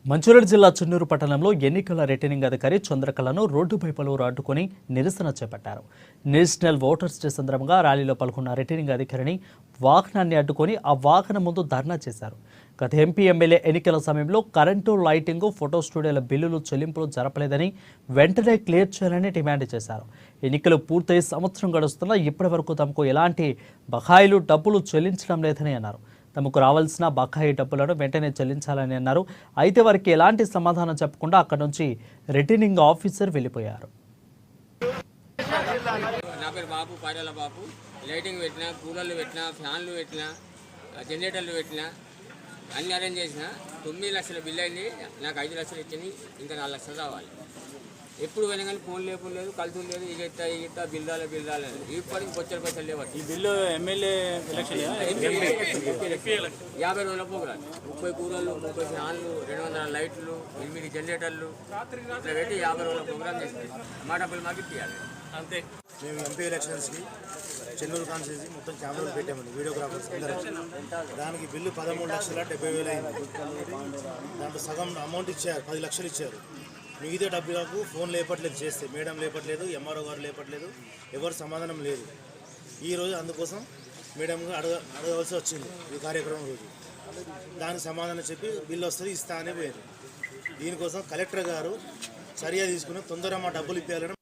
మంచిర్యాల జిల్లా చెన్నూరు పట్టణంలో ఎన్నికల రిటర్నింగ్ అధికారి చంద్రకళను రోడ్డుపై పలువురు అడ్డుకొని నిరసన చేపట్టారు. నేషనల్ ఓటర్స్ డే సందర్భంగా ర్యాలీలో పాల్గొన్న రిటర్నింగ్ అధికారిని వాహనాన్ని అడ్డుకొని ఆ వాహనం ముందు ధర్నా చేశారు. గత ఎంపీ ఎమ్మెల్యే ఎన్నికల సమయంలో కరెంటు, లైటింగ్, ఫోటో స్టూడియోల బిల్లులు చెల్లింపులు జరపలేదని వెంటనే క్లియర్ చేయాలని డిమాండ్ చేశారు. ఎన్నికలు పూర్తయి సంవత్సరం గడుస్తున్నా ఇప్పటి వరకు తమకు ఎలాంటి బకాయిలు డబ్బులు చెల్లించడం లేదని అన్నారు. తమకు రావాల్సిన బకాయి డబ్బులను వెంటనే చెల్లించాలని అన్నారు. అయితే వారికి ఎలాంటి సమాధానం చెప్పకుండా అక్కడి నుంచి రిటర్నింగ్ ఆఫీసర్ వెళ్ళిపోయారు. నా పేరు బాబు, పాడాల బాబు. లైటింగ్ పెట్టినా, కూలర్లు పెట్టినా, ఫ్యాన్లు పెట్టినా, జనరేటర్లు పెట్టినా, అన్ని అరేంజ్ చేసిన 9 లక్షల బిల్లు అయింది. నాకు 5 లక్షలు ఇచ్చింది, ఇంకా 4 లక్షలు రావాలి. ఎప్పుడు పోయినా కానీ ఫోన్ లేదు, కలుతులు లేదు, ఇగెత్తా బిల్లు రాలేదు. ఇప్పటికి బొచ్చల పైసలు లేవు. ఈ బిల్లు ఎమ్మెల్యే ఎలక్షన్ 50 రోజుల ప్రోగ్రాం, 30 కూలర్లు, 30 ఫ్యాన్లు, 200 లైట్లు, 8 జనరేటర్లు ఇట్లా పెట్టి 50 రోజుల ప్రోగ్రాం చేసింది. మా డబ్బులు మాకు ఇప్పించాలి అంతే. మేము ఎంపీ ఎలక్షన్స్కి చెన్నూరు కాన్స్టిట్యూన్సీ మొత్తం కెమెరాలు పెట్టామండి, వీడియోగ్రాఫర్స్ అందరూ. దానికి బిల్లు 13,70,000 అయింది. దాంట్లో సగం అమౌంట్ ఇచ్చారు, 10 లక్షలు ఇచ్చారు. మిగతా డబ్బులకు ఫోన్ లేపట్లేదు, చేస్తే మేడం లేపట్లేదు, ఎంఆర్ఓ గారు లేపట్లేదు, ఎవరు సమాధానం లేదు. ఈరోజు అందుకోసం మేడం అడగవలసి వచ్చింది ఈ కార్యక్రమం రోజు. దానికి సమాధానం చెప్పి బిల్లు వస్తుంది ఇస్తా అనే పోయారు. దీనికోసం కలెక్టర్ గారు చర్య తీసుకుని తొందరగా మా డబ్బులు ఇప్పించాలని